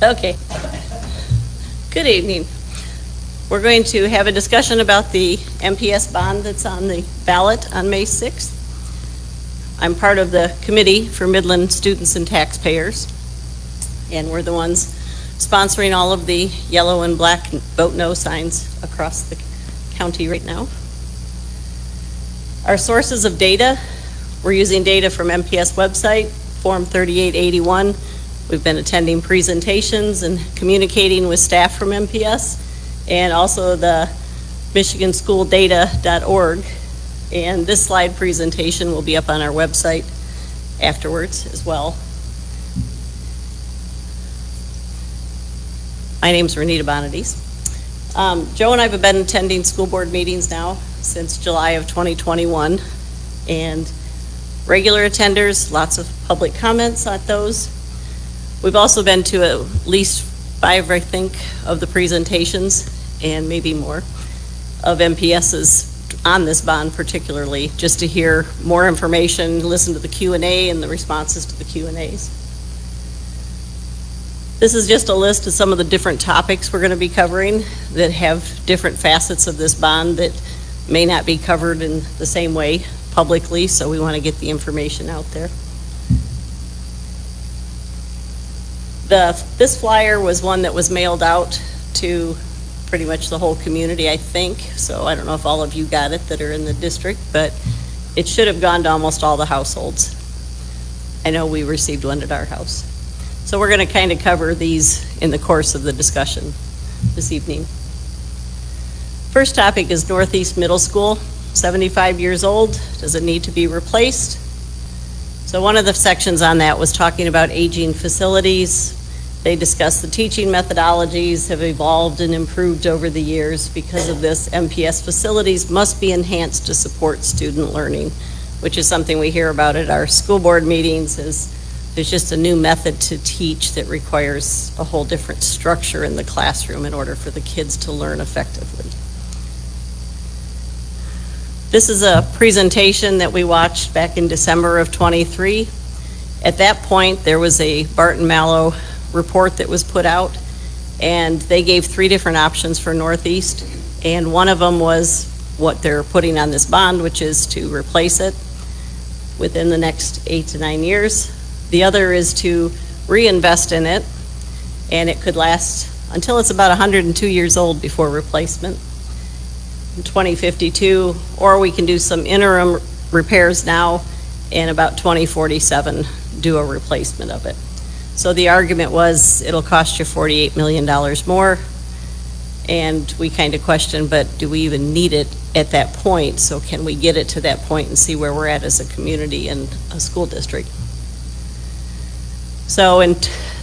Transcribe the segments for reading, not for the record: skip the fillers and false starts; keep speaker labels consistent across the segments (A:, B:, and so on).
A: Okay. Good evening. We're going to have a discussion about the MPS bond that's on the ballot on May 6th. I'm part of the committee for Midland students and taxpayers, and we're the ones sponsoring all of the yellow and black vote no signs across the county right now. Our sources of data, we're using data from MPS website, Form 3881. We've been attending presentations and communicating with staff from MPS, and also the michiganschooldata.org. And this slide presentation will be up on our website afterwards as well. My name's Renita Bonadies. Joe and I have been attending school board meetings now since July of 2021, and regular attenders, lots of public comments on those. We've also been to at least 5, I think, of the presentations, and maybe more, of MPS's on this bond particularly, just to hear more information, listen to the Q&A and the responses to the Q&As. This is just a list of some of the different topics we're going to be covering that have different facets of this bond that may not be covered in the same way publicly, so we want to get the information out there. This flyer was one that was mailed out to pretty much the whole community, I think, so I don't know if all of you got it that are in the district, but it should have gone to almost all the households. I know we received one at our house. So we're going to kind of cover these in the course of the discussion this evening. First topic is Northeast Middle School, 75 years old. Does it need to be replaced? So one of the sections on that was talking about aging facilities. They discussed the teaching methodologies have evolved and improved over the years. Because of this, MPS facilities must be enhanced to support student learning, which is something we hear about at our school board meetings. There's just a new method to teach that requires a whole different structure in the classroom in order for the kids to learn effectively. This is a presentation that we watched back in December of 23. At that point, there was a Barton Mallow report that was put out, and they gave 3 different options for Northeast, and one of them was what they're putting on this bond, which is to replace it within the next 8 to 9 years. The other is to reinvest in it, and it could last until it's about 102 years old before replacement in 2052, or we can do some interim repairs now and about 2047 do a replacement of it. So the argument was it'll cost you $48 million more, and we kind of questioned, but do we even need it at that point? So can we get it to that point and see where we're at as a community and a school district? So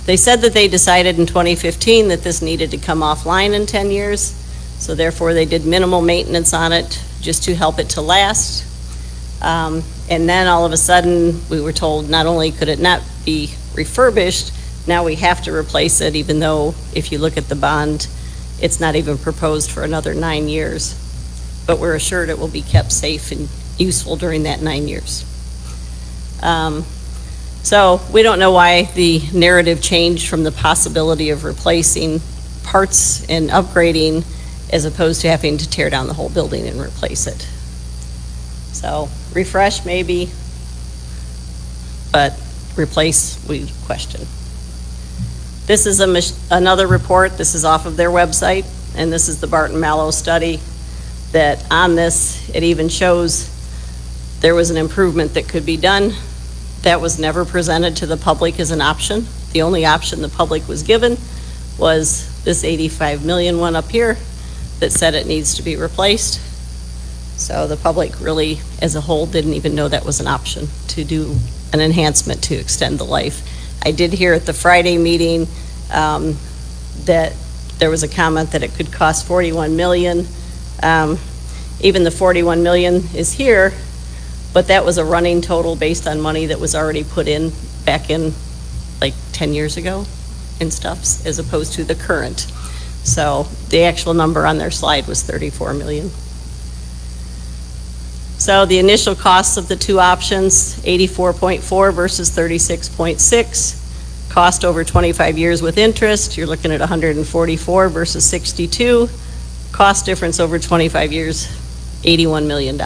A: they said that they decided in 2015 that this needed to come offline in 10 years. So therefore they did minimal maintenance on it just to help it to last. And then all of a sudden we were told not only could it not be refurbished, now we have to replace it, even though if you look at the bond, it's not even proposed for another 9 years. But we're assured it will be kept safe and useful during that 9 years. So we don't know why the narrative changed from the possibility of replacing parts and upgrading as opposed to having to tear down the whole building and replace it. So refresh maybe, but replace we question. This is another report. This is off of their website, and this is the Barton Mallow study that on this, it even shows there was an improvement that could be done. That was never presented to the public as an option. The only option the public was given was this 85 million one up here that said it needs to be replaced. So the public really, as a whole, didn't even know that was an option to do an enhancement to extend the life. I did hear at the Friday meeting that there was a comment that it could cost 41 million. Even the 41 million is here, but that was a running total based on money that was already put in back in like 10 years ago and stuff, as opposed to the current. So the actual number on their slide was 34 million. So the initial costs of the two options, 84.4 versus 36.6. Cost over 25 years with interest, you're looking at 144 versus 62. Cost difference over 25 years, $81 million.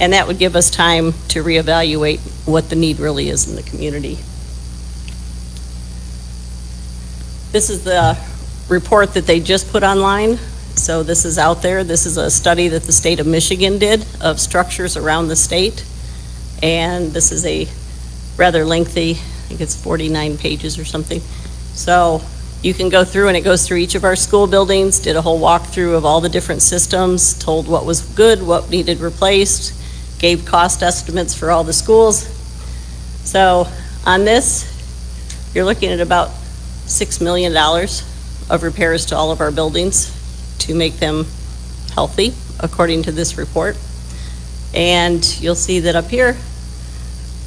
A: And that would give us time to reevaluate what the need really is in the community. This is the report that they just put online. So this is out there. This is a study that the state of Michigan did of structures around the state. And this is a rather lengthy, I think it's 49 pages or something. So you can go through, and it goes through each of our school buildings, did a whole walkthrough of all the different systems, told what was good, what needed replaced, gave cost estimates for all the schools. So on this, you're looking at about $6 million of repairs to all of our buildings to make them healthy, according to this report. And you'll see that up here,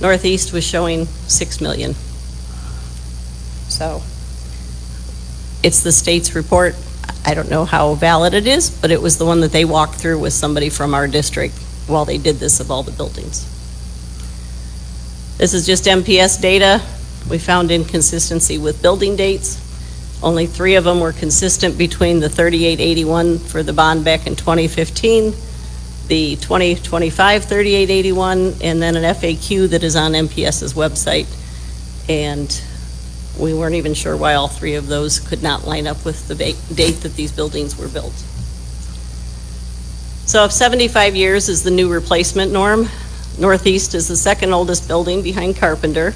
A: Northeast was showing $6 million. So it's the state's report. I don't know how valid it is, but it was the one that they walked through with somebody from our district while they did this of all the buildings. This is just MPS data. We found inconsistency with building dates. Only 3 of them were consistent between the 3881 for the bond back in 2015, the 2025 3881, and then an FAQ that is on MPS's website. And we weren't even sure why all 3 of those could not line up with the date that these buildings were built. So if 75 years is the new replacement norm, Northeast is the second oldest building behind Carpenter.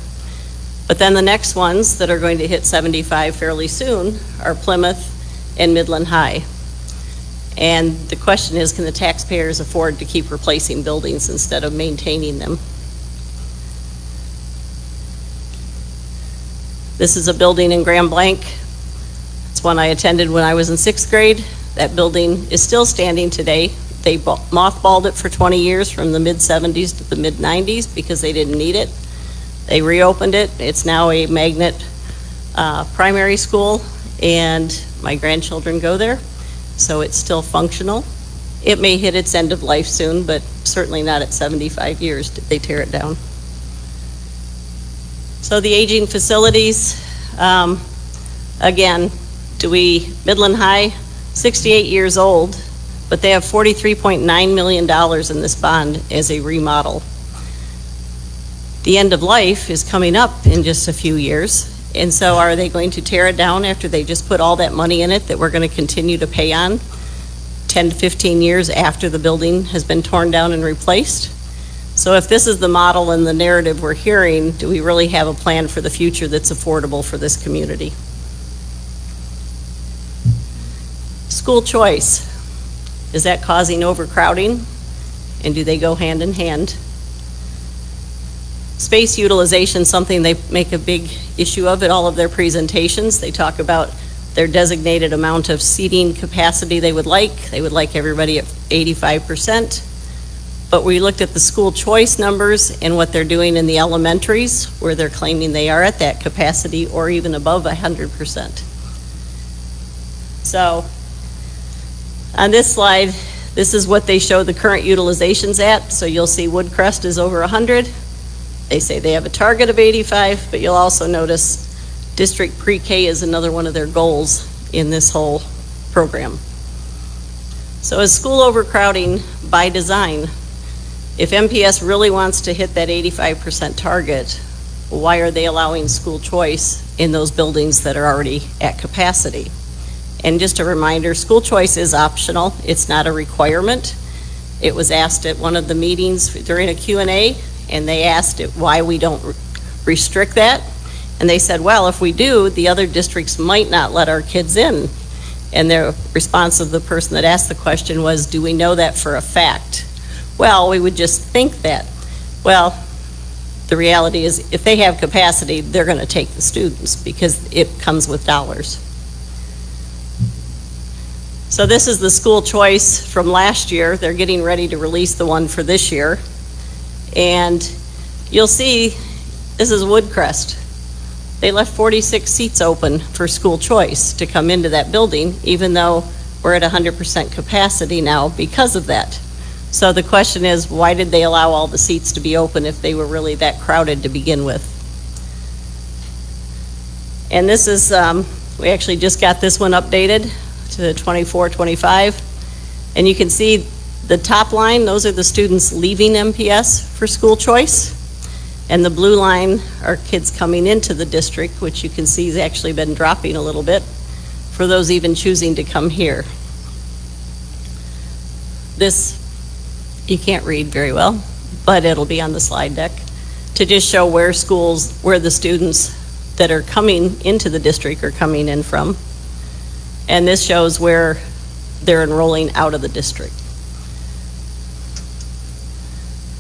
A: But then the next ones that are going to hit 75 fairly soon are Plymouth and Midland High. And the question is, can the taxpayers afford to keep replacing buildings instead of maintaining them? This is a building in Grand Blanc. It's one I attended when I was in 6th grade. That building is still standing today. They mothballed it for 20 years from the mid-70s to the mid-90s because they didn't need it. They reopened it. It's now a magnet primary school, and my grandchildren go there, so it's still functional. It may hit its end of life soon, but certainly not at 75 years did they tear it down. So the aging facilities, again, Midland High, 68 years old, but they have $43.9 million in this bond as a remodel. The end of life is coming up in just a few years, and so are they going to tear it down after they just put all that money in it that we're going to continue to pay on 10 to 15 years after the building has been torn down and replaced? So if this is the model and the narrative we're hearing, do we really have a plan for the future that's affordable for this community? School choice, is that causing overcrowding? And do they go hand in hand? Space utilization, something they make a big issue of at all of their presentations. They talk about their designated amount of seating capacity they would like. They would like everybody at 85%. But we looked at the school choice numbers and what they're doing in the elementaries, where they're claiming they are at that capacity or even above 100%. So on this slide, this is what they show the current utilizations at. So you'll see Woodcrest is over 100. They say they have a target of 85, but you'll also notice district pre-K is another one of their goals in this whole program. So is school overcrowding by design? If MPS really wants to hit that 85% target, why are they allowing school choice in those buildings that are already at capacity? And just a reminder, school choice is optional. It's not a requirement. It was asked at one of the meetings during a Q&A, and they asked it why we don't restrict that. And they said, well, if we do, the other districts might not let our kids in. And their response of the person that asked the question was, do we know that for a fact? Well, we would just think that. Well, the reality is if they have capacity, they're going to take the students because it comes with dollars. So this is the school choice from last year. They're getting ready to release the one for this year. And you'll see, this is Woodcrest. They left 46 seats open for school choice to come into that building, even though we're at 100% capacity now because of that. So the question is, why did they allow all the seats to be open if they were really that crowded to begin with? And this is, we actually just got this one updated to 24-25. And you can see the top line, those are the students leaving MPS for school choice. And the blue line are kids coming into the district, which you can see has actually been dropping a little bit for those even choosing to come here. This, you can't read very well, but it'll be on the slide deck to just show where schools, where the students that are coming into the district are coming in from. And this shows where they're enrolling out of the district.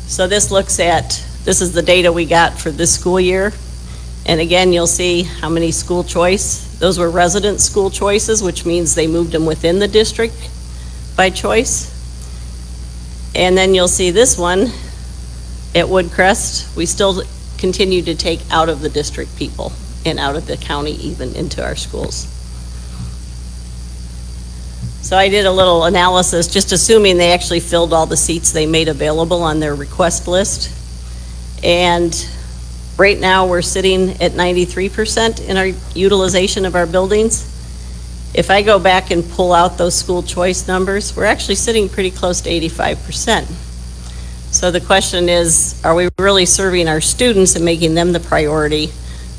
A: So this looks at, this is the data we got for this school year. And again, you'll see how many school choice. Those were resident school choices, which means they moved them within the district by choice. And then you'll see this one at Woodcrest. We still continue to take out of the district people and out of the county even into our schools. So I did a little analysis, just assuming they actually filled all the seats they made available on their request list. And right now we're sitting at 93% in our utilization of our buildings. If I go back and pull out those school choice numbers, we're actually sitting pretty close to 85%. So the question is, are we really serving our students and making them the priority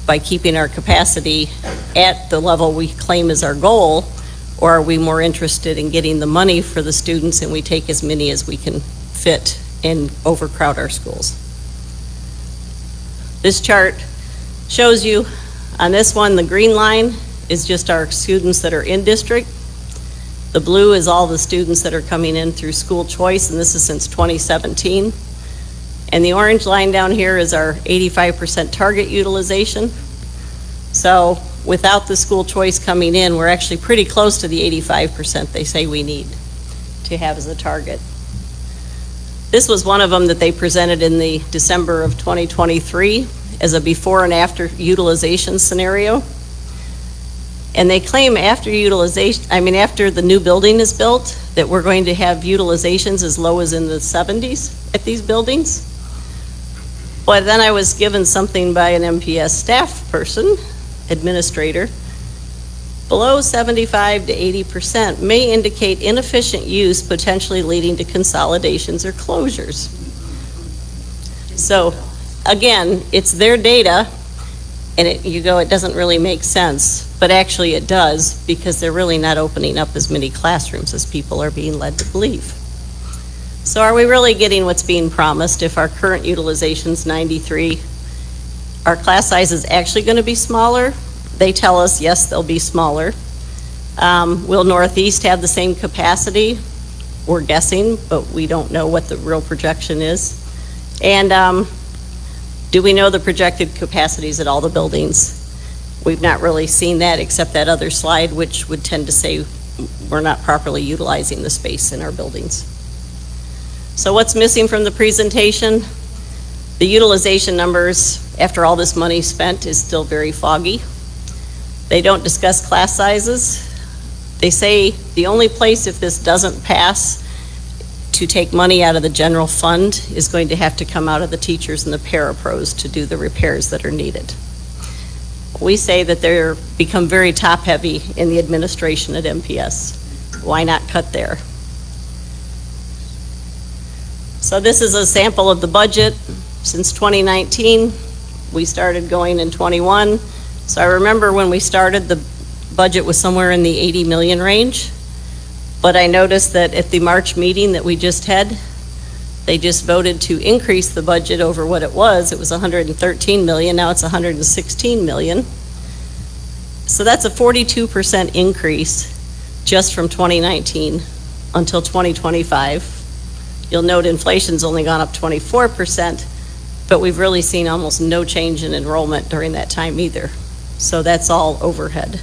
A: by keeping our capacity at the level we claim is our goal? Or are we more interested in getting the money for the students and we take as many as we can fit and overcrowd our schools? This chart shows you, on this one, the green line is just our students that are in district. The blue is all the students that are coming in through school choice, and this is since 2017. And the orange line down here is our 85% target utilization. So without the school choice coming in, we're actually pretty close to the 85% they say we need to have as a target. This was one of them that they presented in the December of 2023 as a before and after utilization scenario. And they claim after utilization, after the new building is built, that we're going to have utilizations as low as in the 70s at these buildings. But then I was given something by an MPS staff person, administrator, below 75 to 80% may indicate inefficient use, potentially leading to consolidations or closures. So again, it's their data, and you go, it doesn't really make sense, but actually it does, because they're really not opening up as many classrooms as people are being led to believe. So are we really getting what's being promised if our current utilization's 93? Our class size is actually going to be smaller. They tell us, yes, they'll be smaller. Will Northeast have the same capacity? We're guessing, but we don't know what the real projection is. And do we know the projected capacities at all the buildings? We've not really seen that, except that other slide, which would tend to say we're not properly utilizing the space in our buildings. So what's missing from the presentation? The utilization numbers after all this money spent is still very foggy. They don't discuss class sizes. They say the only place, if this doesn't pass, to take money out of the general fund is going to have to come out of the teachers and the parapros to do the repairs that are needed. We say that they're become very top heavy in the administration at MPS. Why not cut there? So this is a sample of the budget since 2019. We started going in 21. So I remember when we started, the budget was somewhere in the 80 million range. But I noticed that at the March meeting that we just had, they just voted to increase the budget over what it was. It was 113 million, now it's 116 million. So that's a 42% increase just from 2019 until 2025. You'll note inflation's only gone up 24%, but we've really seen almost no change in enrollment during that time either. So that's all overhead.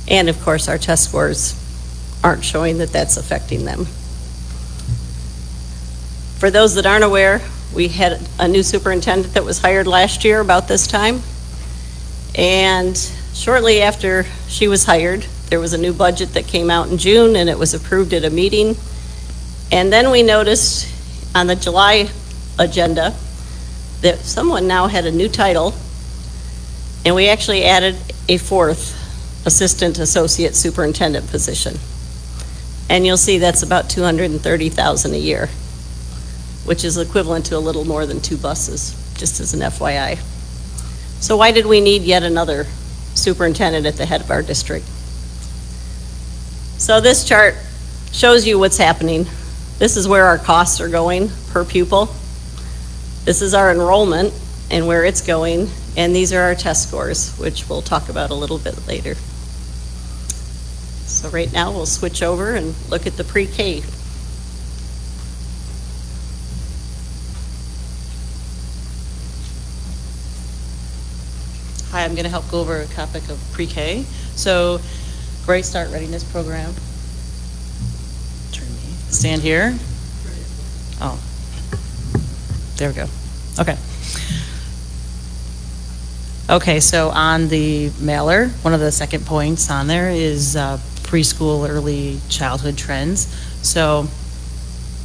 A: And of course, our test scores aren't showing that that's affecting them. For those that aren't aware, we had a new superintendent that was hired last year about this time. And shortly after she was hired, there was a new budget that came out in June, and it was approved at a meeting. And then we noticed on the July agenda that someone now had a new title, And we actually added a fourth assistant associate superintendent position. And you'll see that's about $230,000 a year, which is equivalent to a little more than 2 buses, just as an FYI. So why did we need yet another superintendent at the head of our district? So this chart shows you what's happening. This is where our costs are going per pupil. This is our enrollment and where it's going, and these are our test scores, which we'll talk about a little bit later. So right now we'll switch over and look at the pre-K.
B: Hi, I'm going to help go over a topic of pre-K. So, Great Start Readiness Program. Turn me. Stand here. Oh, there we go. Okay. Okay, so on the mailer, one of the second points on there is preschool early childhood trends. So,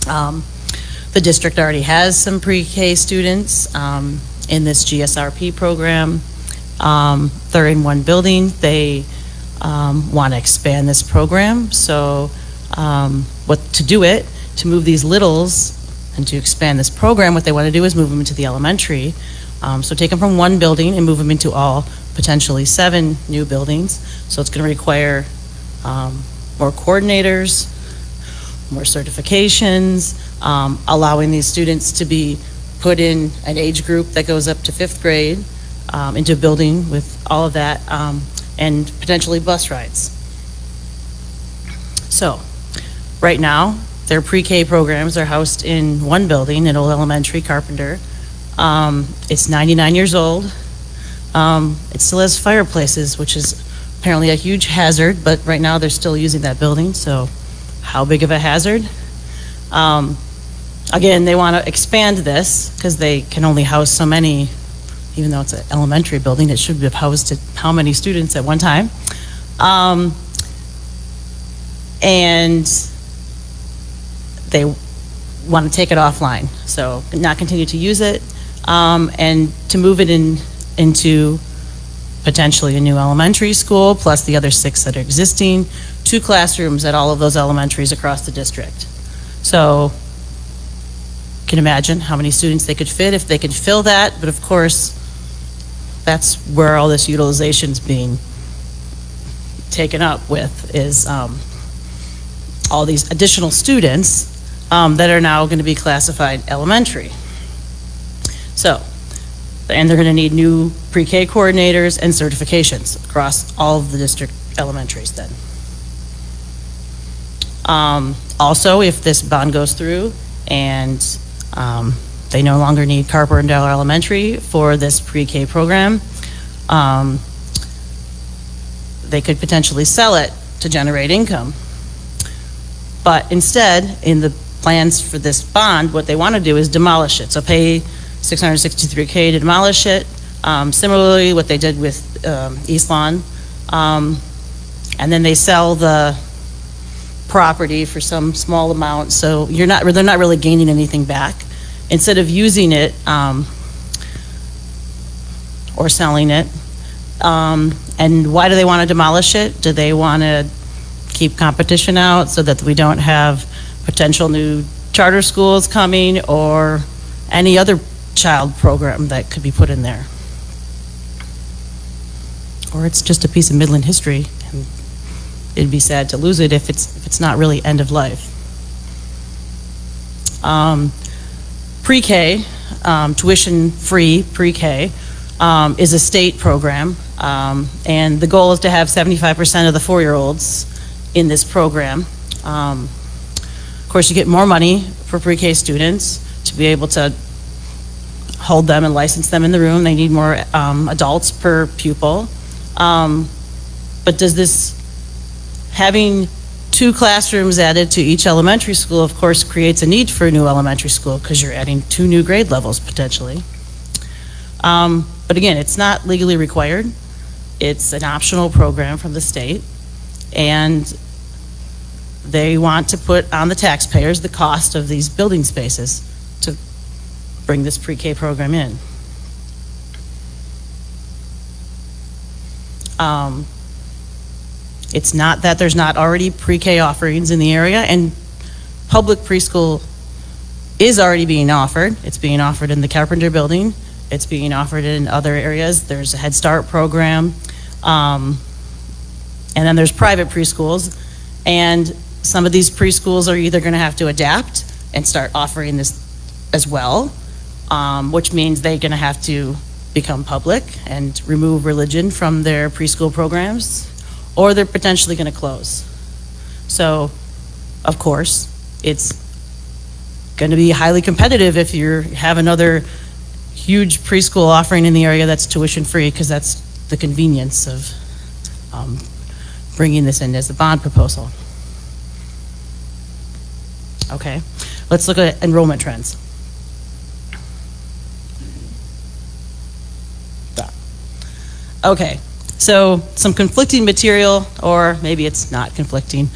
B: the district already has some pre-K students in this GSRP program. They're in one building. They want to expand this program. So to move these littles and to expand this program, what they want to do is move them into the elementary. So take them from one building and move them into all potentially 7 new buildings. So it's going to require more coordinators, more certifications, allowing these students to be put in an age group that goes up to 5th grade, into a building with all of that, and potentially bus rides. So, right now, their pre-K programs are housed in one building at Old Elementary, Carpenter. It's 99 years old. It still has fireplaces, which is apparently a huge hazard, but right now they're still using that building, so how big of a hazard? Again, they want to expand this because they can only house so many. Even though it's an elementary building, it should have housed how many students at one time. And they want to take it offline, so not continue to use it, and to move it into potentially a new elementary school, plus the other 6 that are existing, 2 classrooms at all of those elementaries across the district. So you can imagine how many students they could fit if they could fill that, but of course, that's where all this utilization is being taken up with, is all these additional students that are now going to be classified elementary. So, and they're going to need new pre-K coordinators and certifications across all of the district elementaries then. Also, if this bond goes through and they no longer need Carpenter Elementary for this pre-K program, they could potentially sell it to generate income. But instead, in the plans for this bond, what they want to do is demolish it. So pay $663K to demolish it. Similarly, what they did with East Lawn. And then they sell the property for some small amount. So they're not really gaining anything back. Instead of using it or selling it. And why do they want to demolish it? Do they want to keep competition out so that we don't have potential new charter schools coming or any other child program that could be put in there? Or it's just a piece of Midland history, and it'd be sad to lose it if it's not really end of life. Pre-K, tuition-free pre-K, is a state program, and the goal is to have 75% of the 4-year-olds in this program. Of course, you get more money for pre-K students to be able to hold them and license them in the room. They need more adults per pupil. But does this, having 2 classrooms added to each elementary school, of course, creates a need for a new elementary school because you're adding 2 new grade levels potentially. But again, it's not legally required. It's an optional program from the state, and they want to put on the taxpayers the cost of these building spaces to bring this pre-K program in. It's not that there's not already pre-K offerings in the area, and public preschool is already being offered. It's being offered in the Carpenter Building. It's being offered in other areas. There's a Head Start program. And then there's private preschools. And some of these preschools are either going to have to adapt and start offering this as well, which means they're going to have to become public and remove religion from their preschool programs, or they're potentially going to close. So, of course, it's going to be highly competitive if you have another huge preschool offering in the area that's tuition-free, because that's the convenience of bringing this in as the bond proposal. Okay, let's look at enrollment trends. Okay, so some conflicting material, or maybe it's not conflicting,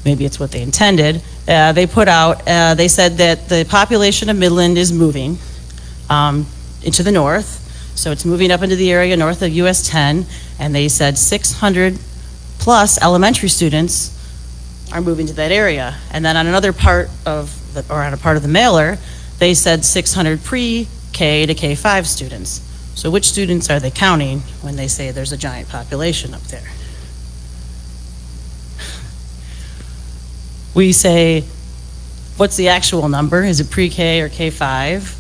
B: maybe it's what they intended. They put out, they said that the population of Midland is moving into the north, so it's moving up into the area north of US 10, and they said 600 plus elementary students are moving to that area. And then on another part of the, or on a part of the mailer, they said 600 pre-K to K5 students. So which students are they counting when they say there's a giant population up there? We say, what's the actual number? Is it pre-K or K5?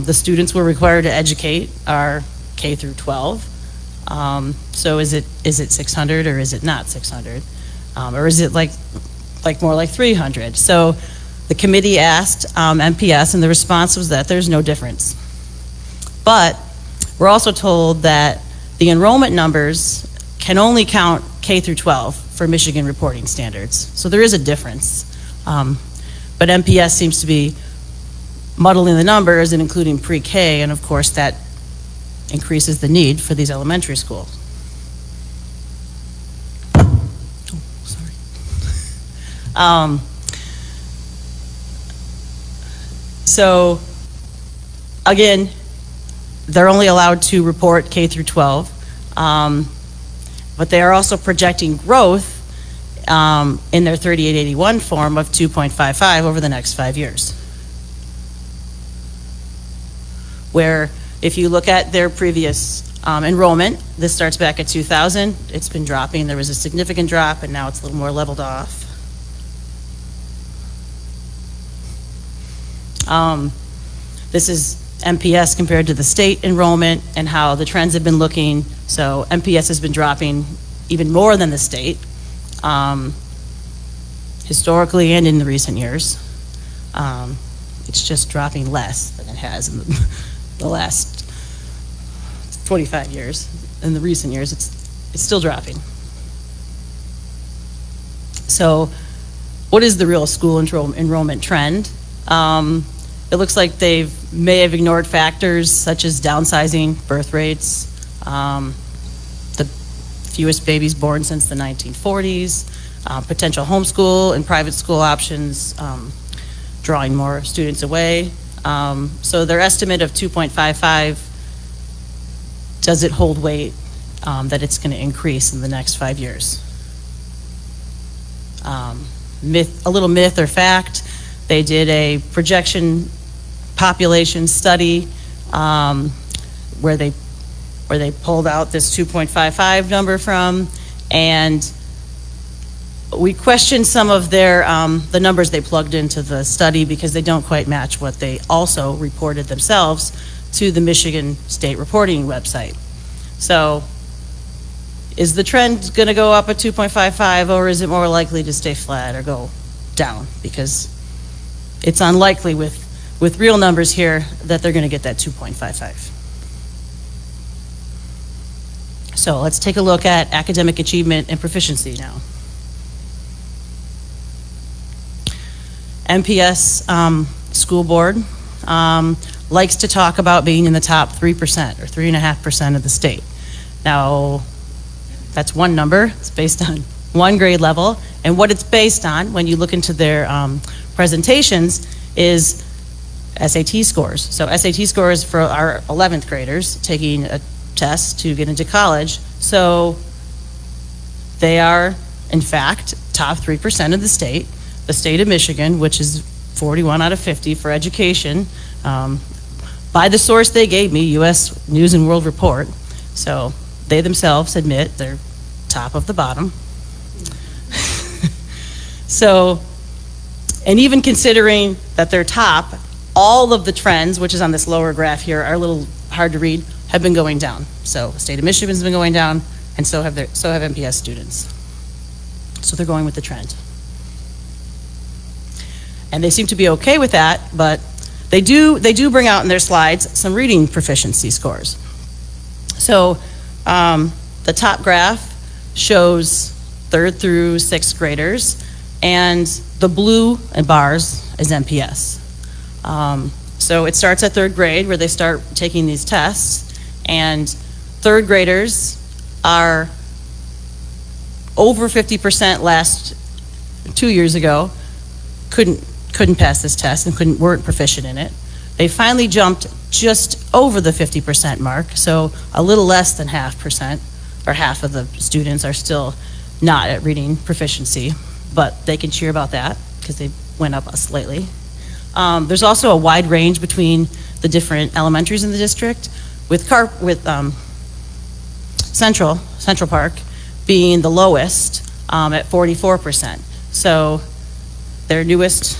B: The students we're required to educate are K through 12. So is it 600 or is it not 600? Or is it like more like 300? So the committee asked MPS, and the response was that there's no difference. But we're also told that the enrollment numbers can only count K through 12 for Michigan reporting standards. So there is a difference. But MPS seems to be muddling the numbers and including pre-K, and of course that increases the need for these elementary schools. Oh, sorry. So again, they're only allowed to report K through 12, but they are also projecting growth in their 3881 form of 2.55 over the next 5 years. Where if you look at their previous enrollment, this starts back at 2000, it's been dropping. There was a significant drop, and now it's a little more leveled off. This is MPS compared to the state enrollment and how the trends have been looking. So MPS has been dropping even more than the state, historically and in the recent years. It's just dropping less than it has in the last 25 years. In the recent years, it's still dropping. So what is the real school enrollment trend? It looks like they may have ignored factors such as downsizing, birth rates, the fewest babies born since the 1940s, potential homeschool and private school options, drawing more students away. So their estimate of 2.55, does it hold weight that it's going to increase in the next 5 years? A little myth or fact, they did a projection population study where they pulled out this 2.55 number from, and we questioned some of their the numbers they plugged into the study because they don't quite match what they also reported themselves to the Michigan State Reporting website. So is the trend going to go up at 2.55, or is it more likely to stay flat or go down? Because it's unlikely with real numbers here that they're going to get that 2.55. So let's take a look at academic achievement and proficiency now. MPS school board likes to talk about being in the top 3% or 3.5% of the state. Now, that's one number. It's based on one grade level, and what it's based on when you look into their presentations is SAT scores. So SAT scores for our 11th graders taking a test to get into college. So They are, in fact, top 3% of the state. The state of Michigan, which is 41 out of 50 for education, by the source they gave me, U.S. News and World Report. So they themselves admit they're top of the bottom. So, and even considering that they're top, all of the trends, which is on this lower graph here, are a little hard to read, have been going down. So the state of Michigan has been going down, and so have MPS students. So they're going with the trend. And they seem to be okay with that, but they do bring out in their slides some reading proficiency scores. So the top graph shows 3rd through 6th graders, and the blue bars is MPS. So it starts at 3rd grade where they start taking these tests, and 3rd graders are over 50% last 2 years ago, couldn't pass this test and weren't proficient in it. They finally jumped just over the 50% mark, so a little less than half of the students are still not at reading proficiency, but they can cheer about that because they went up slightly. There's also a wide range between the different elementaries in the district, with Central Park being the lowest at 44%. So their newest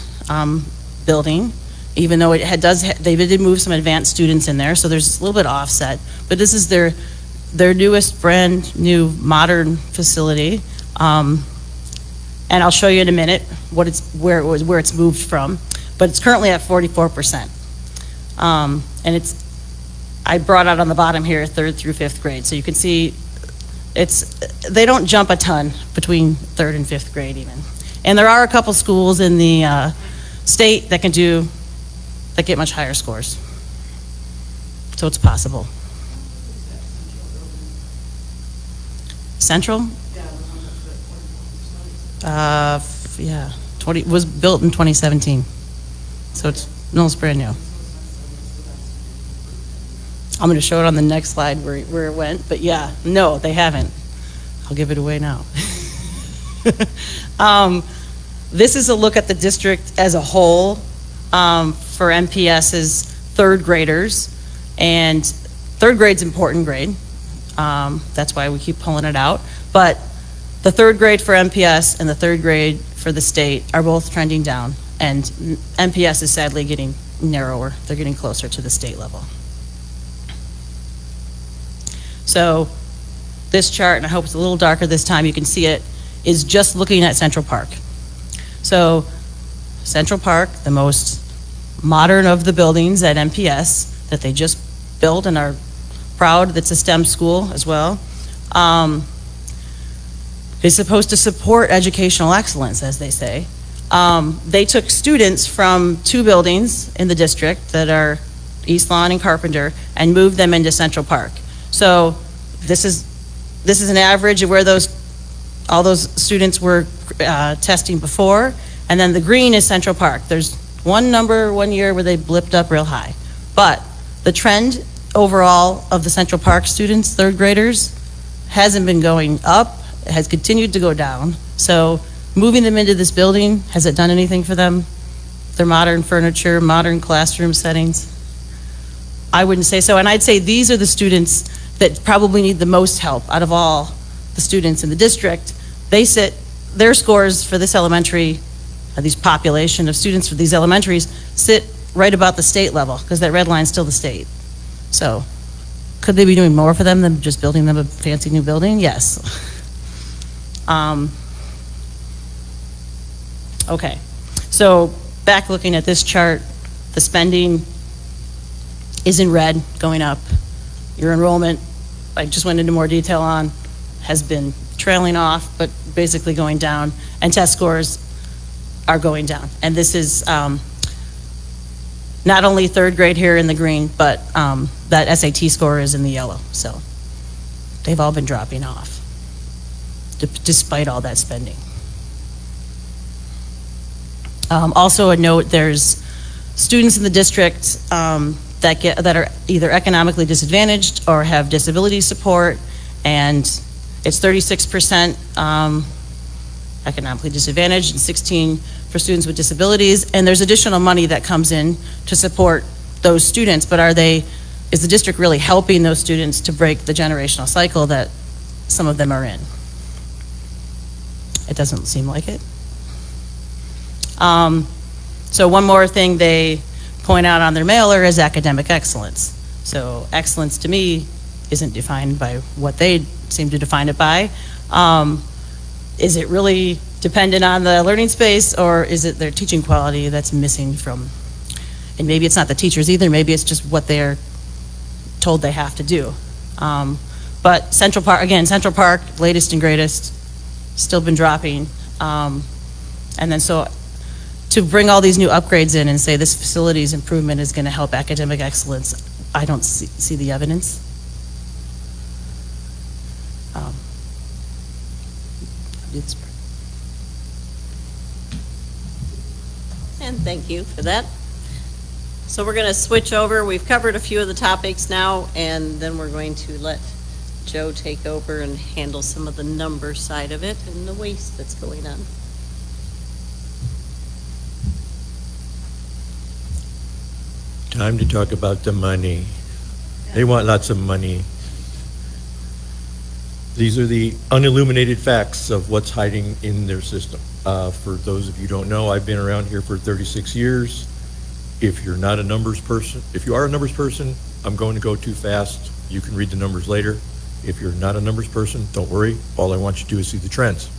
B: building, even though they did move some advanced students in there, so there's a little bit of offset, but this is their newest brand new modern facility. And I'll show you in a minute where it's moved from, but it's currently at 44%. And I brought out on the bottom here 3rd through 5th grade, so you can see they don't jump a ton between 3rd and 5th grade even. And there are a couple schools in the state that get much higher scores. So it's possible. Central? Yeah, was built in 2017. So it's brand new. I'm going to show it on the next slide where it went, but yeah, no, they haven't. I'll give it away now. This is a look at the district as a whole for MPS's 3rd graders, and 3rd grade's an important grade. That's why we keep pulling it out. But the 3rd grade for MPS and the 3rd grade for the state are both trending down, and MPS is sadly getting narrower. They're getting closer to the state level. So this chart, and I hope it's a little darker this time, you can see it, is just looking at Central Park. So Central Park, the most modern of the buildings at MPS that they just built and are proud that's a STEM school as well, is supposed to support educational excellence, as they say. They took students from 2 buildings in the district that are East Lawn and Carpenter and moved them into Central Park. So this is an average of where all those students were testing before, and then the green is Central Park. There's one year where they blipped up real high, but the trend overall of the Central Park students, 3rd graders, hasn't been going up. It has continued to go down. So moving them into this building, has it done anything for them? Their modern furniture, modern classroom settings? I wouldn't say so, and I'd say these are the students that probably need the most help out of all the students in the district. Their scores for this elementary, these population of students for these elementaries, sit right about the state level, because that red line's still the state. So could they be doing more for them than just building them a fancy new building? Yes. Okay, so back looking at this chart, the spending is in red, going up. Your enrollment, I just went into more detail on, has been trailing off, but basically going down, and test scores are going down. And this is not only 3rd grade here in the green, but that SAT score is in the yellow. So they've all been dropping off, despite all that spending. Also a note, there's students in the district that are either economically disadvantaged or have disability support, and It's 36% economically disadvantaged and 16 for students with disabilities. And there's additional money that comes in to support those students, but is the district really helping those students to break the generational cycle that some of them are in? It doesn't seem like it. So one more thing they point out on their mailer is academic excellence. So excellence to me isn't defined by what they seem to define it by. Is it really dependent on the learning space, or is it their teaching quality that's missing from, and maybe it's not the teachers either, maybe it's just what they're told they have to do. But Central Park, latest and greatest, still been dropping. And then so to bring all these new upgrades in and say this facility's improvement is going to help academic excellence, I don't see the evidence.
A: And thank you for that. So we're going to switch over. We've covered a few of the topics now, and then we're going to let Joe take over and handle some of the number side of it and the waste that's going on.
C: Time to talk about the money. They want lots of money. These are the unilluminated facts of what's hiding in their system. For those of you who don't know, I've been around here for 36 years. If you're not a numbers person, if you are a numbers person, I'm going to go too fast. You can read the numbers later. If you're not a numbers person, don't worry. All I want you to do is see the trends.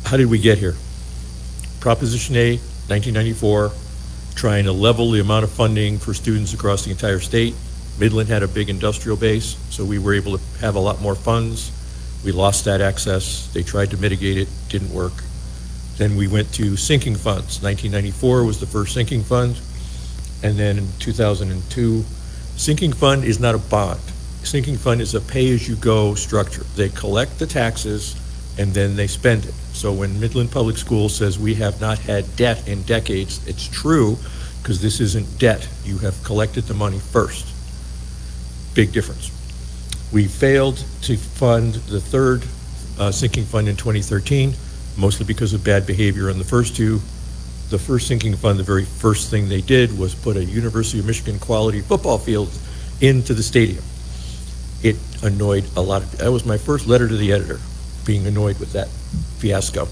C: How did we get here? Proposition A, 1994, trying to level the amount of funding for students across the entire state. Midland had a big industrial base, so we were able to have a lot more funds. We lost that access. They tried to mitigate it, didn't work. Then we went to sinking funds. 1994 was the first sinking fund. And then in 2002, sinking fund is not a bond. Sinking fund is a pay-as-you-go structure. They collect the taxes and then they spend it. So when Midland Public Schools says we have not had debt in decades, it's true, because this isn't debt. You have collected the money first. Big difference. We failed to fund the third sinking fund in 2013, mostly because of bad behavior on the first two. The first sinking fund, the very first thing they did was put a University of Michigan quality football field into the stadium. It annoyed a lot of, that was my first letter to the editor, being annoyed with that fiasco.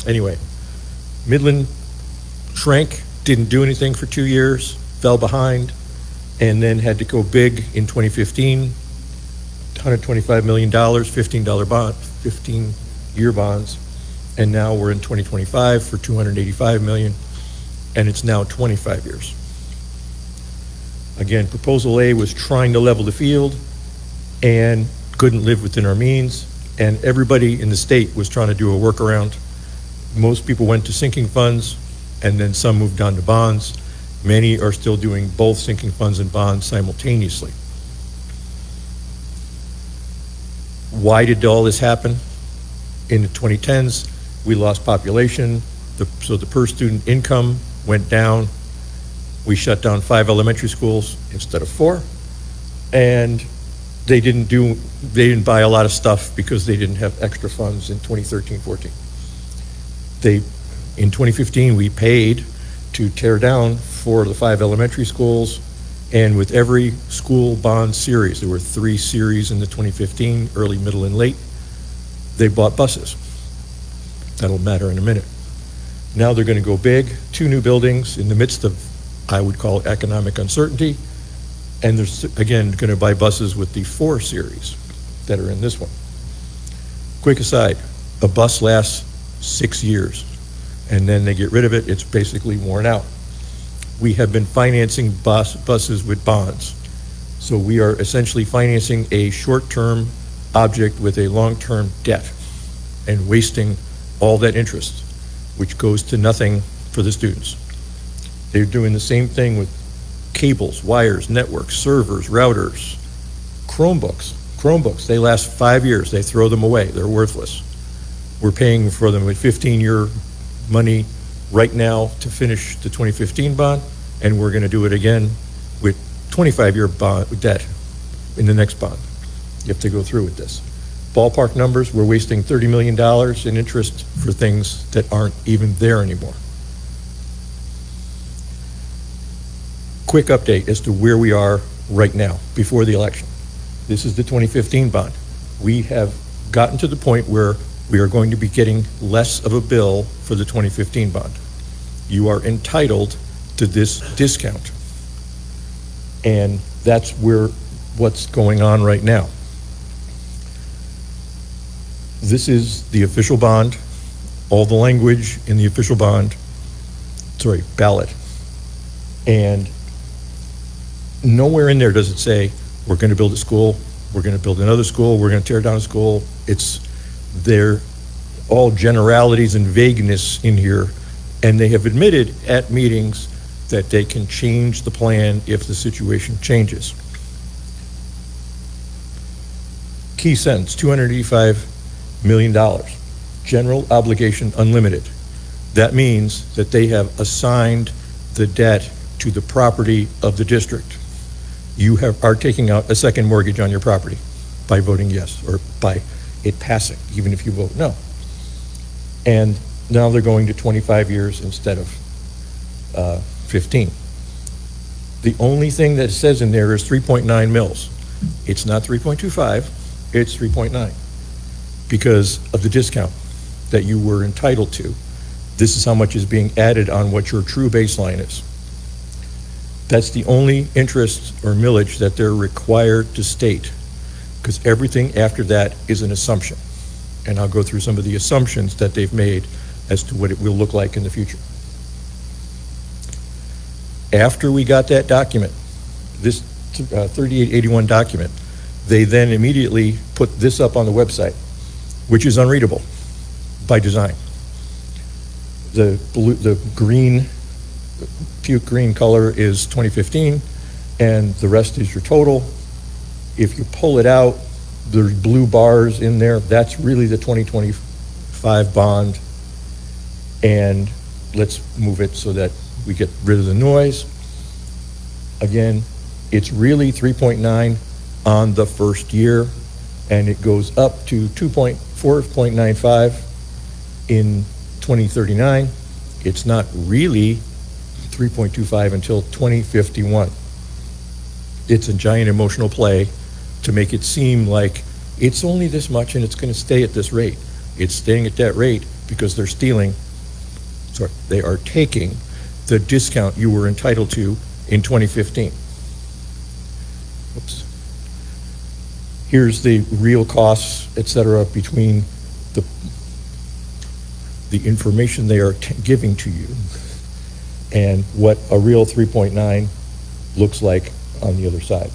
C: Anyway, Midland shrank, didn't do anything for 2 years, fell behind, and then had to go big in 2015, $125 million, $15-year bonds, and now we're in 2025 for $285 million, and it's now 25 years. Again, Proposal A was trying to level the field and couldn't live within our means, and everybody in the state was trying to do a workaround. Most people went to sinking funds, and then some moved on to bonds. Many are still doing both sinking funds and bonds simultaneously. Why did all this happen? In the 2010s, we lost population, so the per student income went down. We shut down 5 elementary schools instead of 4, and they didn't buy a lot of stuff because they didn't have extra funds in 2013-14. In 2015, we paid to tear down 4 of the 5 elementary schools, and with every school bond series, there were 3 series in the 2015, early, middle, and late, they bought buses. That'll matter in a minute. Now they're going to go big, 2 new buildings in the midst of, I would call it, economic uncertainty, and they're, again, going to buy buses with the 4 series that are in this one. Quick aside, a bus lasts 6 years, and then they get rid of it. It's basically worn out. We have been financing buses with bonds. So we are essentially financing a short-term object with a long-term debt and wasting all that interest, which goes to nothing for the students. They're doing the same thing with cables, wires, networks, servers, routers, Chromebooks, they last 5 years. They throw them away. They're worthless. We're paying for them with 15-year money right now to finish the 2015 bond, and we're going to do it again with 25-year bond debt in the next bond. You have to go through with this. Ballpark numbers, we're wasting $30 million in interest for things that aren't even there anymore. Quick update as to where we are right now, before the election. This is the 2015 bond. We have gotten to the point where we are going to be getting less of a bill for the 2015 bond. You are entitled to this discount. And that's what's going on right now. This is the official bond, all the language in the official bond, ballot. And nowhere in there does it say, we're going to build a school, we're going to build another school, we're going to tear down a school. They're all generalities and vagueness in here, and they have admitted at meetings that they can change the plan if the situation changes. Key sentence, $285 million, general obligation unlimited. That means that they have assigned the debt to the property of the district. You are taking out a second mortgage on your property by voting yes, or by it passing, even if you vote no. And now they're going to 25 years instead of 15. The only thing that says in there is 3.9 mils. It's not 3.25, it's 3.9 because of the discount that you were entitled to. This is how much is being added on what your true baseline is. That's the only interest or millage that they're required to state, because everything after that is an assumption. And I'll go through some of the assumptions that they've made as to what it will look like in the future. After we got that document, this 3881 document, they then immediately put this up on the website, which is unreadable by design. The green, puke green color is 2015, and the rest is your total. If you pull it out, there's blue bars in there. That's really the 2025 bond. And let's move it so that we get rid of the noise. Again, it's really 3.9 on the first year, and it goes up to 4.95 in 2039. It's not really 3.25 until 2051. It's a giant emotional play to make it seem like it's only this much and it's going to stay at this rate. It's staying at that rate because they're they are taking the discount you were entitled to in 2015. Oops. Here's the real costs, et cetera, between the information they are giving to you and what a real 3.9 looks like on the other side.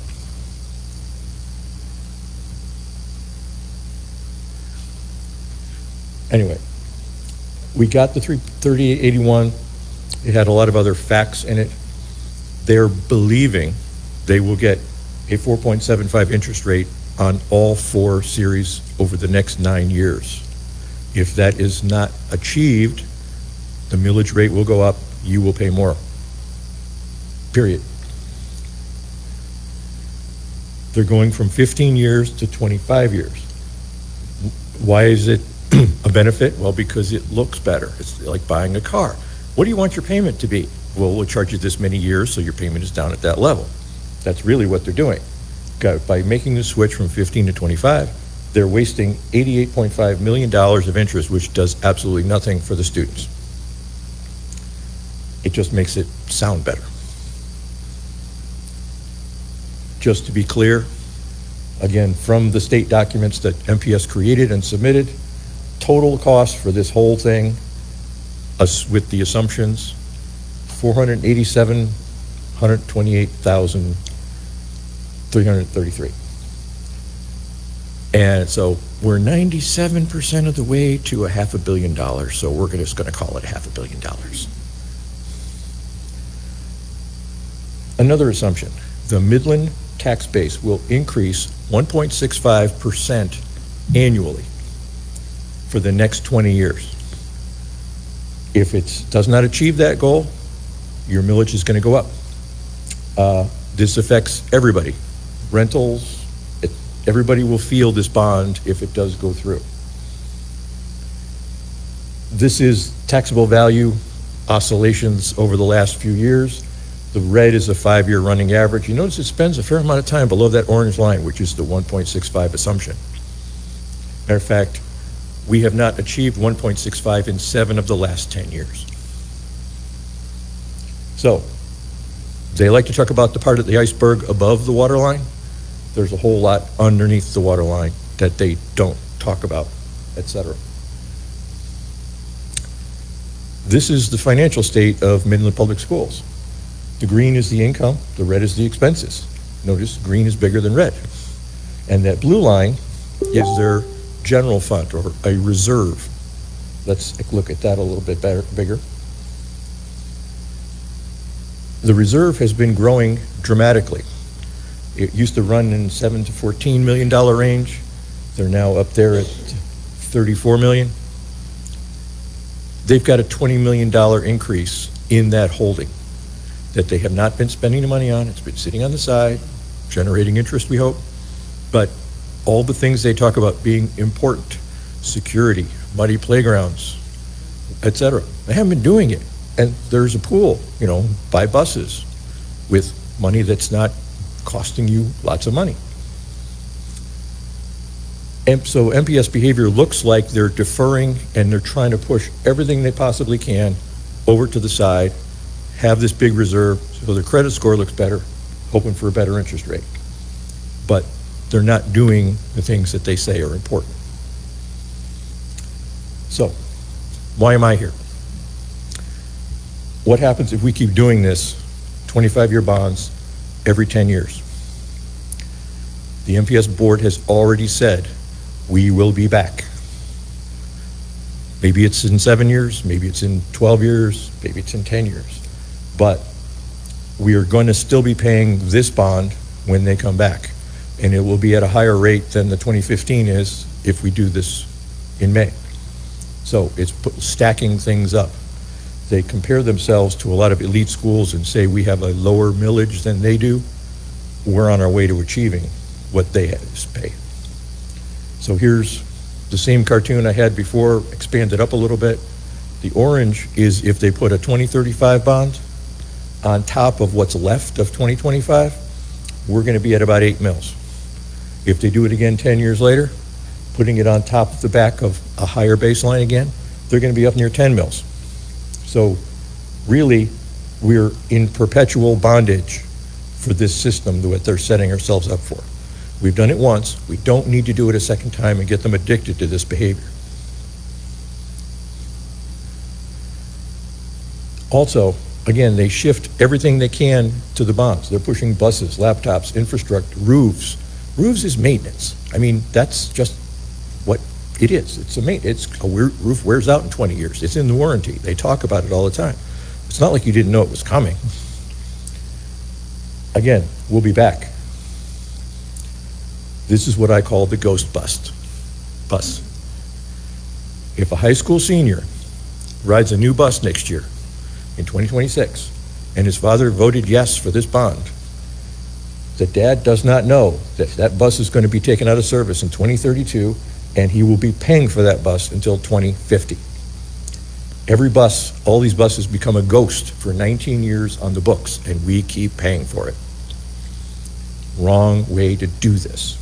C: Anyway, we got the 3881. It had a lot of other facts in it. They're believing they will get a 4.75 interest rate on all 4 series over the next 9 years. If that is not achieved, the millage rate will go up, you will pay more. Period. They're going from 15 years to 25 years. Why is it a benefit? Well, because it looks better. It's like buying a car. What do you want your payment to be? Well, we'll charge you this many years, so your payment is down at that level. That's really what they're doing. By making the switch from 15 to 25, they're wasting $88.5 million of interest, which does absolutely nothing for the students. It just makes it sound better. Just to be clear, again, from the state documents that MPS created and submitted, total cost for this whole thing, with the assumptions, $428,333. And so we're 97% of the way to $500 million, so we're just going to call it $500 million. Another assumption, the Midland tax base will increase 1.65% annually for the next 20 years. If it does not achieve that goal, your millage is going to go up. This affects everybody, rentals, everybody will feel this bond if it does go through. This is taxable value oscillations over the last few years. The red is a 5-year running average. You notice it spends a fair amount of time below that orange line, which is the 1.65 assumption. Matter of fact, we have not achieved 1.65 in 7 of the last 10 years. So, they like to talk about the part of the iceberg above the waterline. There's a whole lot underneath the waterline that they don't talk about, etc. This is the financial state of Midland Public Schools. The green is the income, the red is the expenses. Notice green is bigger than red. And that blue line is their general fund or a reserve. Let's look at that a little bit bigger. The reserve has been growing dramatically. It used to run in $7 to $14 million range. They're now up there at 34 million. They've got a $20 million increase in that holding that they have not been spending the money on. It's been sitting on the side, generating interest, we hope. But all the things they talk about being important, security, muddy playgrounds, etc., they haven't been doing it. And there's a pool, buy buses with money that's not costing you lots of money. And so MPS behavior looks like they're deferring and they're trying to push everything they possibly can over to the side, have this big reserve so their credit score looks better, hoping for a better interest rate. But they're not doing the things that they say are important. So, why am I here? What happens if we keep doing this 25-year bonds every 10 years? The MPS board has already said we will be back. Maybe it's in 7 years, maybe it's in 12 years, maybe it's in 10 years. But we are going to still be paying this bond when they come back. And it will be at a higher rate than the 2015 is if we do this in May. So it's stacking things up. They compare themselves to a lot of elite schools and say we have a lower millage than they do. We're on our way to achieving what they pay. So here's the same cartoon I had before, expanded up a little bit. The orange is if they put a 2035 bond on top of what's left of 2025, we're going to be at about 8 mils. If they do it again 10 years later, putting it on top of the back of a higher baseline again, they're going to be up near 10 mils. So really, we're in perpetual bondage for this system that they're setting ourselves up for. We've done it once. We don't need to do it a second time and get them addicted to this behavior. Also, again, they shift everything they can to the bonds. They're pushing buses, laptops, infrastructure, roofs. Roofs is maintenance. I mean, that's just what it is. It's a roof wears out in 20 years. It's in the warranty. They talk about it all the time. It's not like you didn't know it was coming. Again, we'll be back. This is what I call the ghost bus. If a high school senior rides a new bus next year in 2026 and his father voted yes for this bond, the dad does not know that that bus is going to be taken out of service in 2032 and he will be paying for that bus until 2050. Every bus, all these buses become a ghost for 19 years on the books and we keep paying for it. Wrong way to do this.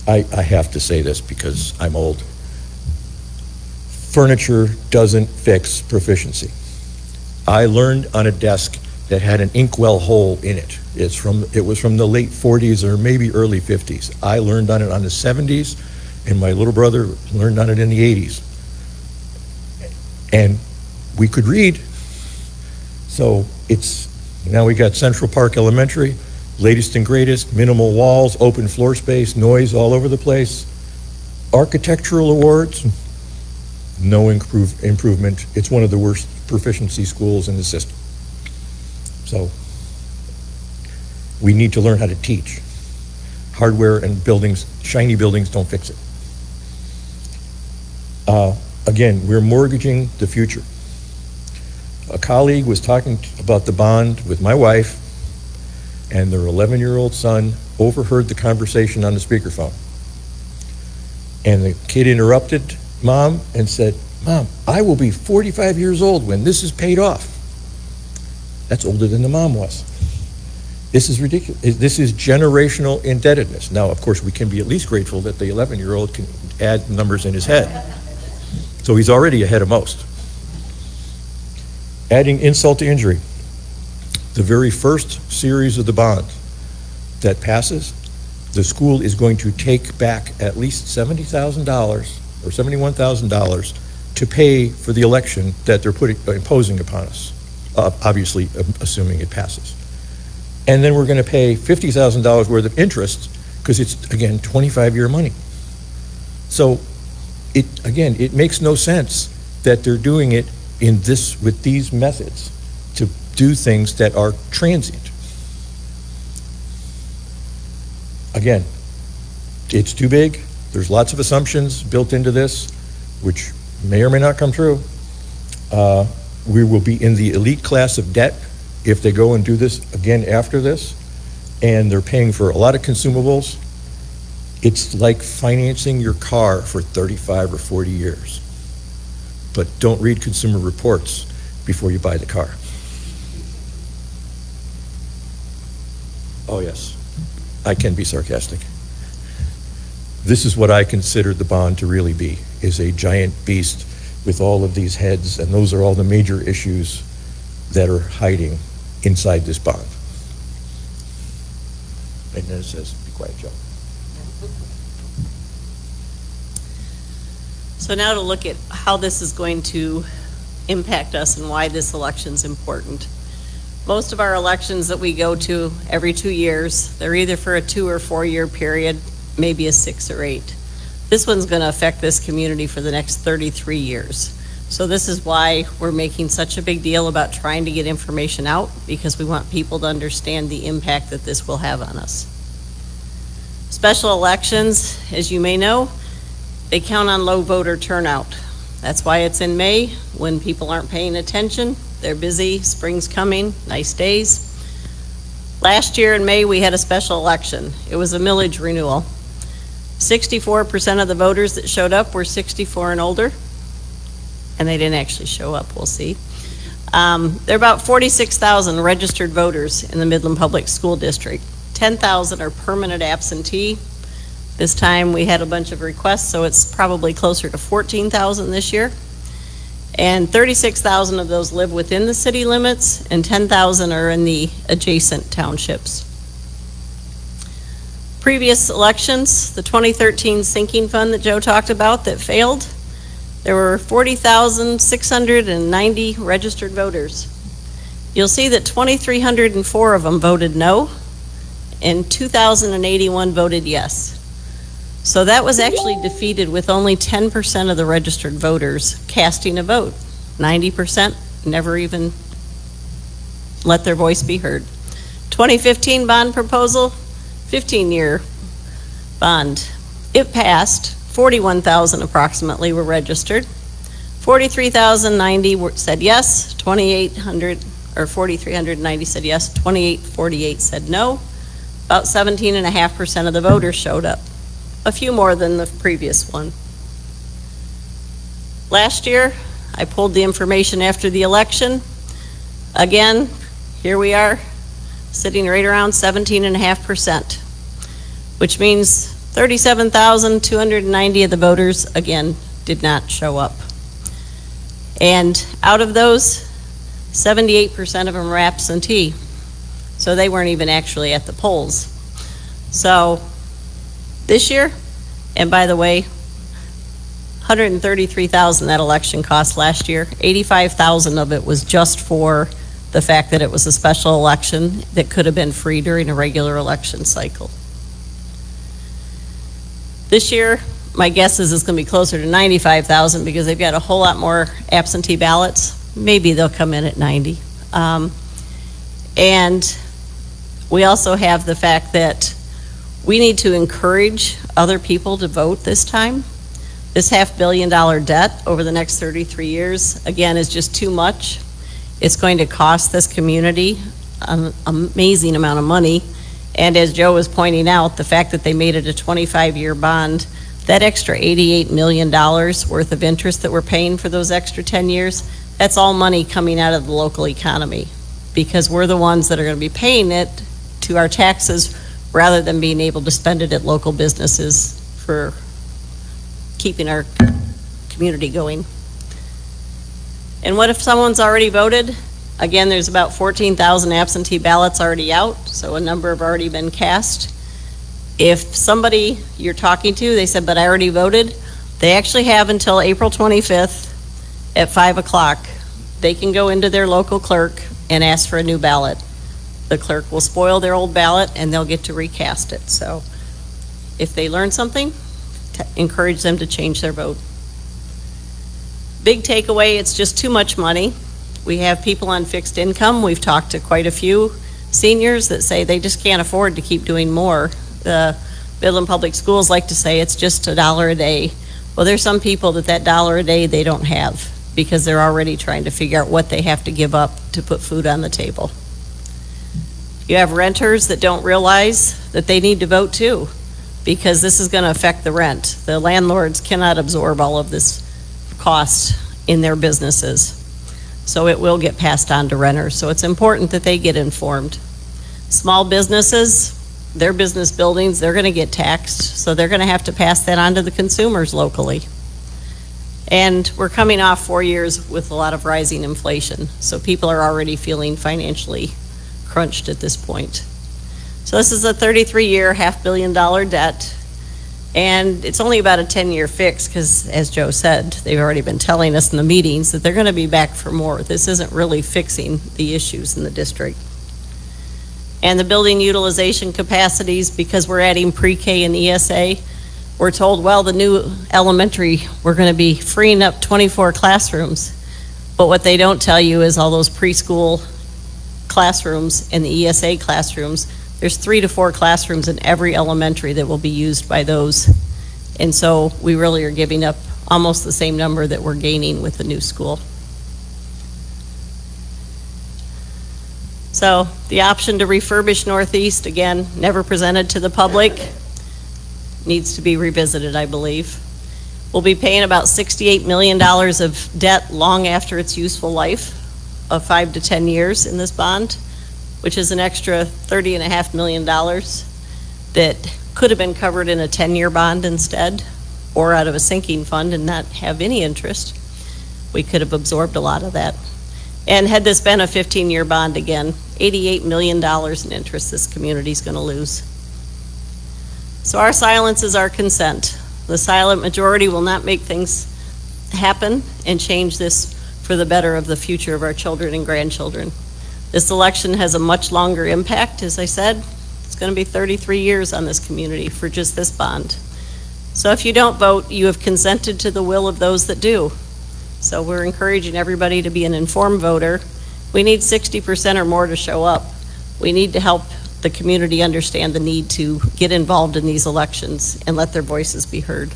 C: I have to say this because I'm old. Furniture doesn't fix proficiency. I learned on a desk that had an inkwell hole in it. It was from the late 40s or maybe early 50s. I learned on it on the 70s, and my little brother learned on it in the 80s. And we could read. So now we got Central Park Elementary, latest and greatest, minimal walls, open floor space, noise all over the place. Architectural awards, no improvement. It's one of the worst proficiency schools in the system. So we need to learn how to teach. Hardware and buildings, shiny buildings don't fix it. Again, we're mortgaging the future. A colleague was talking about the bond with my wife and their 11-year-old son overheard the conversation on the speakerphone. And the kid interrupted Mom and said, "Mom, I will be 45 years old when this is paid off." That's older than the mom was. This is ridiculous. This is generational indebtedness. Now, of course, we can be at least grateful that the 11-year-old can add numbers in his head. So he's already ahead of most. Adding insult to injury. The very first series of the bond that passes, the school is going to take back at least $70,000 or $71,000 to pay for the election that they're imposing upon us, obviously assuming it passes. And then we're going to pay $50,000 worth of interest because it's, again, 25-year money. So, it makes no sense that they're doing it with these methods to do things that are transient. Again, it's too big. There's lots of assumptions built into this, which may or may not come true. We will be in the elite class of debt if they go and do this again after this, and they're paying for a lot of consumables. It's like financing your car for 35 or 40 years. But don't read Consumer Reports before you buy the car. Oh yes, I can be sarcastic. This is what I consider the bond to really be, is a giant beast with all of these heads, and those are all the major issues that are hiding inside this bond. And then it says, "Be quiet, Joe."
A: So now to look at how this is going to impact us and why this election's important. Most of our elections that we go to every 2 years, they're either for a 2 or 4 year period, maybe a 6 or 8. This one's going to affect this community for the next 33 years. So this is why we're making such a big deal about trying to get information out, because we want people to understand the impact that this will have on us. Special elections, as you may know, they count on low voter turnout. That's why it's in May, when people aren't paying attention. They're busy, spring's coming, nice days. Last year in May, we had a special election. It was a millage renewal. 64% of the voters that showed up were 64 and older, and they didn't actually show up, we'll see. There are about 46,000 registered voters in the Midland Public School District. 10,000 are permanent absentee. This time we had a bunch of requests, so it's probably closer to 14,000 this year. And 36,000 of those live within the city limits, and 10,000 are in the adjacent townships. Previous elections, the 2013 sinking fund that Joe talked about that failed, there were 40,690 registered voters. You'll see that 2,304 of them voted no, and 2,081 voted yes. So that was actually defeated with only 10% of the registered voters casting a vote. 90% never even let their voice be heard. 2015 bond proposal, 15-year bond. It passed. 41,000 approximately were registered. 43,090 said yes. 4,390 said yes. 2,848 said no. About 17.5% of the voters showed up. A few more than the previous one. Last year, I pulled the information after the election. Again, here we are, sitting right around 17.5%, which means 37,290 of the voters, again, did not show up. And out of those, 78% of them were absentee. So they weren't even actually at the polls. So this year, and by the way, $133,000 that election cost last year. $85,000 of it was just for the fact that it was a special election that could have been free during a regular election cycle. This year, my guess is it's going to be closer to $95,000 because they've got a whole lot more absentee ballots. Maybe they'll come in at 90. And we also have the fact that we need to encourage other people to vote this time. This $500 million debt over the next 33 years, again, is just too much. It's going to cost this community an amazing amount of money, And as Joe was pointing out, the fact that they made it a 25-year bond, that extra $88 million worth of interest that we're paying for those extra 10 years, that's all money coming out of the local economy, because we're the ones that are going to be paying it to our taxes rather than being able to spend it at local businesses for keeping our community going. And what if someone's already voted? Again, there's about 14,000 absentee ballots already out, so a number have already been cast. If somebody you're talking to, they said, but I already voted, they actually have until April 25th at 5 o'clock. They can go into their local clerk and ask for a new ballot. The clerk will spoil their old ballot and they'll get to recast it. So if they learn something, encourage them to change their vote. Big takeaway, it's just too much money. We have people on fixed income. We've talked to quite a few seniors that say they just can't afford to keep doing more. The Midland Public Schools like to say it's just $1 a day. Well, there's some people that $1 a day they don't have because they're already trying to figure out what they have to give up to put food on the table. You have renters that don't realize that they need to vote too, because this is going to affect the rent. The landlords cannot absorb all of this cost in their businesses. So it will get passed on to renters. So it's important that they get informed. Small businesses, their business buildings, they're going to get taxed, so they're going to have to pass that on to the consumers locally. And we're coming off 4 years with a lot of rising inflation, so people are already feeling financially crunched at this point. So this is a 33-year, $500 million debt, and it's only about a 10-year fix because, as Joe said, they've already been telling us in the meetings that they're going to be back for more. This isn't really fixing the issues in the district. And the building utilization capacities, because we're adding pre-K and ESA, we're told, well, the new elementary, we're going to be freeing up 24 classrooms. But what they don't tell you is all those preschool classrooms and the ESA classrooms, there's 3 to 4 classrooms in every elementary that will be used by those. And so we really are giving up almost the same number that we're gaining with the new school. So the option to refurbish Northeast, again, never presented to the public, needs to be revisited, I believe. We'll be paying about $68 million of debt long after its useful life of 5 to 10 years in this bond, which is an extra $30.5 million that could have been covered in a 10-year bond instead, or out of a sinking fund and not have any interest. We could have absorbed a lot of that. And had this been a 15-year bond again, $88 million in interest this community is going to lose. So our silence is our consent. The silent majority will not make things happen and change this for the better of the future of our children and grandchildren. This election has a much longer impact, as I said. It's going to be 33 years on this community for just this bond. So if you don't vote, you have consented to the will of those that do. So we're encouraging everybody to be an informed voter. We need 60% or more to show up. We need to help the community understand the need to get involved in these elections and let their voices be heard.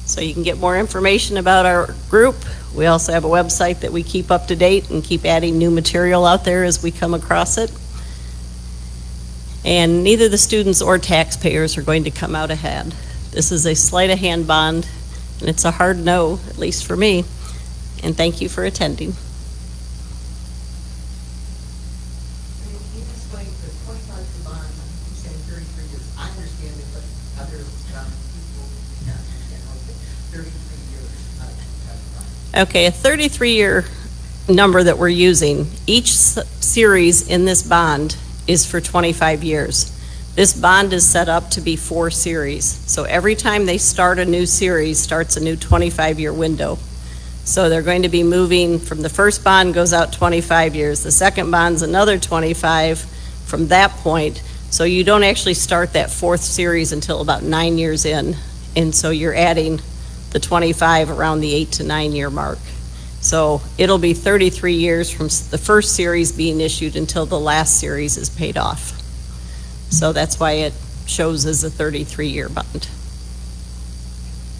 A: So you can get more information about our group. We also have a website that we keep up to date and keep adding new material out there as we come across it. And neither the students or taxpayers are going to come out ahead. This is a sleight of hand bond, and it's a hard no, at least for me. And thank you for attending. Okay, a 33-year number that we're using. Each series in this bond is for 25 years. This bond is set up to be 4 series. So every time they start a new series, starts a new 25-year window. So they're going to be moving from the first bond goes out 25 years. The second bond's another 25 from that point. So you don't actually start that 4th series until about 9 years in. And so you're adding the 25 around the 8 to 9 year mark. So it'll be 33 years from the first series being issued until the last series is paid off. So that's why it shows as a 33-year bond.